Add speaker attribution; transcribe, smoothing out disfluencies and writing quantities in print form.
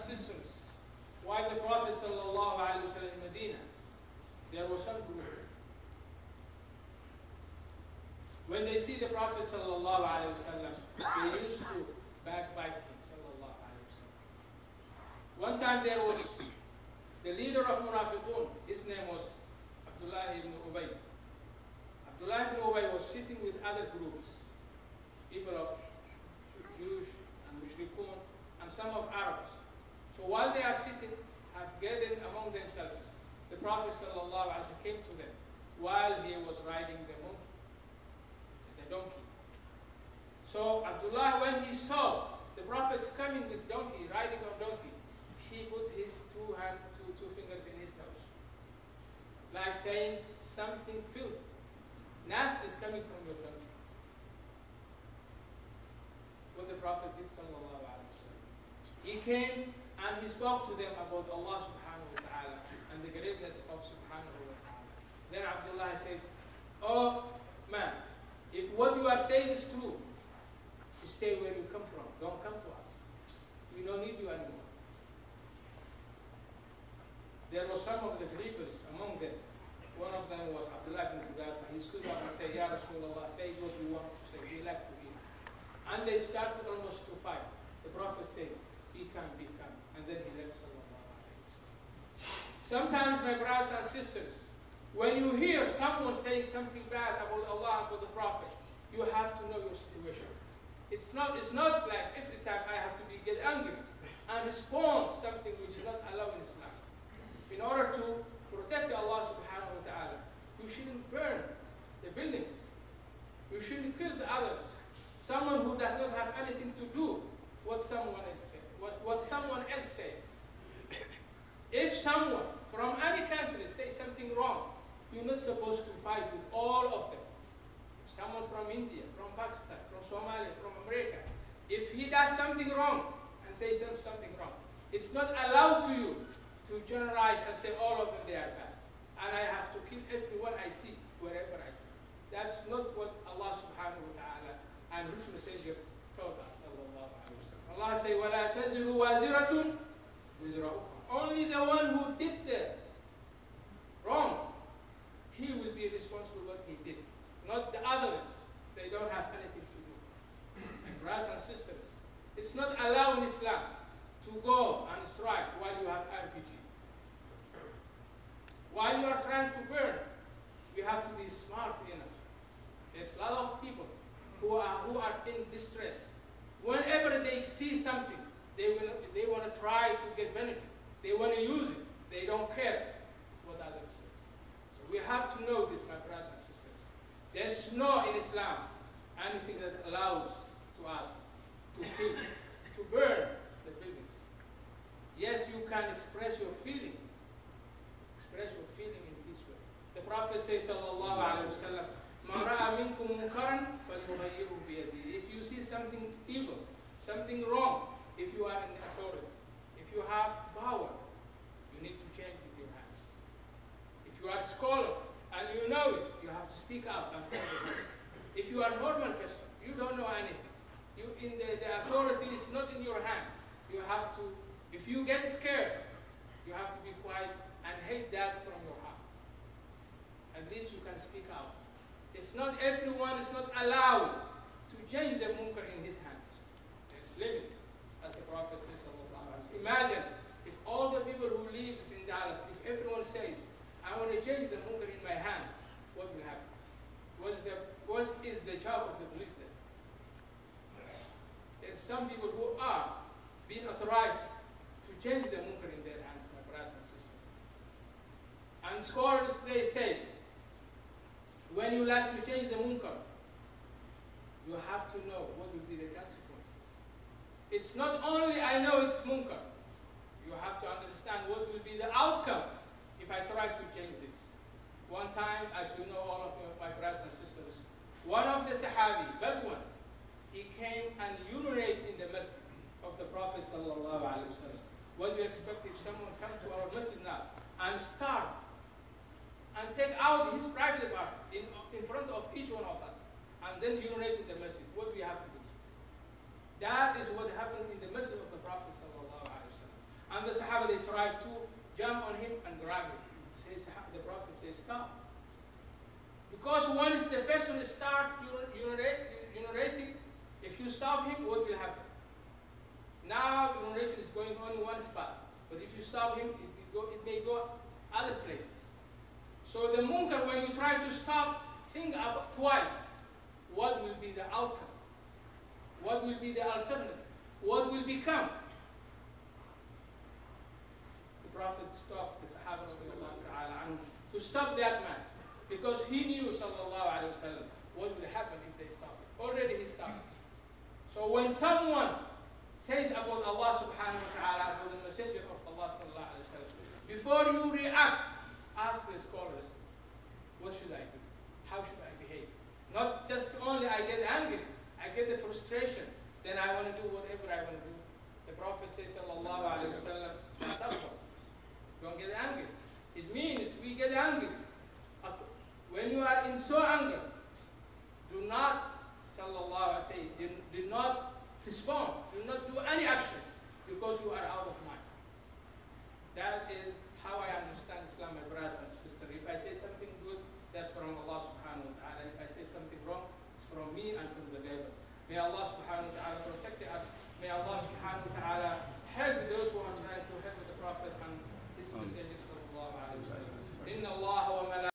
Speaker 1: sisters, while the Prophet sallallahu alaihi wasallam in Medina, there was some group. When they see the Prophet sallallahu alaihi wasallam, they used to backbite him sallallahu alaihi wasallam. One time there was the leader of Munafiqun. His name was Abdullah ibn Ubay. Abdullah ibn Ubay was sitting with other groups, people of Jews and Mushrikun and some of Arabs. So while they are sitting, have gathered among themselves, the Prophet ﷺ came to them while he was riding the donkey. So Abdullah, when he saw the Prophet's coming with donkey, riding on donkey, he put his two fingers in his nose, like saying something filthy, nasty is coming from your donkey. What the Prophet did, sallallahu alaihi wasallam, he came and he spoke to them about Allah subhanahu wa ta'ala and the greatness of subhanahu wa ta'ala. Then Abdullah said, "Oh man, if what you are saying is true, stay where you come from. Don't come to us. We don't need you anymore." There were some of the believers among them. One of them was Abdullah ibn Zubayr. He stood up and said, "Ya Rasulullah, say what you want to say. We like to hear." And they started almost to fight. The Prophet said, "Be calm, be calm." And then he left, sallallahu alaihi wasallam. Sometimes, my brothers and sisters, when you hear someone saying something bad about Allah and about the Prophet, you have to know your situation. It's not like every time I have to get angry and respond something which is not allowed in Islam. In order to protect Allah subhanahu wa ta'ala, you shouldn't burn the buildings. You shouldn't kill the others. Someone who does not have anything to do what someone else said. What someone else said. If someone from any country says something wrong, you're not supposed to fight with all of them. If someone from India, from Pakistan, from Somalia, from America, if he does something wrong and say them something wrong, it's not allowed to you to generalize and say all of them they are bad. And I have to kill everyone I see, wherever I see. That's not what Allah subhanahu wa ta'ala and His Messenger taught us, sallallahu alayhi wa sallam. Allah says, وَلَا تَزِرُ وَازِرَةٌ وِزْرَ أُخْرَى. Only the one who did the wrong, he will be responsible for what he did. Not the others. They don't have anything to do. And brothers and sisters, it's not allowed in Islam to go and strike while you have RPG. While you are trying to burn, you have to be smart enough. There's a lot of people who are in distress. Whenever they see something, they want to try to get benefit. They want to use it. They don't care what others say. So we have to know this, my brothers and sisters. There's no in Islam anything that allows to us to kill, to burn the buildings. Yes, you can express your feeling. Express your feeling in this way. The Prophet said, sallallahu alaihi wasallam, "Man ra'a minkum munkaran falyughayyirhu biyadihi." If you see something evil, something wrong, if you are in authority, if you have power, you need to change with your hands. If you are a scholar and you know it, you have to speak out and tell them. If you are a normal person, you don't know anything. The authority is not in your hand. You have to, if you get scared, you have to be quiet and hate that from your heart. At least you can speak out. It's not everyone is not allowed to change the munkar in his hands. There's limit, as the Prophet says. Imagine if all the people who live in Dallas, if everyone says, "I want to change the munkar in my hands," what will happen? What is the job of the police then? There's some people who are being authorized to change the munkar in their hands, my brothers and sisters. And scholars, they say, when you like to change the munkar, you have to know what will be the consequences. It's not only I know it's munkar. You have to understand what will be the outcome if I try to change this. One time, as you know, all of my brothers and sisters, one of the Sahabi, Badwan, he came and urinated in the Masjid of the Prophet sallallahu alaihi wasallam. What do you expect if someone comes to our Masjid now and start and take out his private part in front of each one of us and then urinate in the Masjid? What do we have to do? That is what happened in the Masjid of the Prophet sallallahu alaihi wasallam. And the Sahaba, they tried to jump on him and grab him. The Prophet says, stop. Because once the person starts urinating, if you stop him, what will happen? Now urination is going on one spot. But if you stop him, it may go other places. So the munkar, when you try to stop, think about twice. What will be the outcome? What will be the alternative? What will become? The Prophet stopped the Sahaba to stop that man. Because he knew, sallallahu alayhi wa sallam, what will happen if they stop it. Already he stopped. So when someone says about Allah subhanahu wa ta'ala, about the messenger of Allah sallallahu alayhi wa sallam, before you react, ask the scholars, what should I do? How should I behave? Not just only I get angry, I get the frustration, then I want to do whatever I want to do. The Prophet says, sallallahu alayhi wa sallam, don't get angry. It means we get angry. When you are in so anger, do not, sallallahu alayhi wa sallam, do not respond, do not do any actions, because you are out of mind. That is how I understand Islam, my brothers and sisters. If I say something good, that's from Allah subhanahu wa ta'ala. If I say something wrong, it's from me and from the devil. May Allah subhanahu wa ta'ala protect us. May Allah subhanahu wa ta'ala help those who are trying to help the Prophet and his messenger sallallahu alayhi wa sallam. Inna Allah wa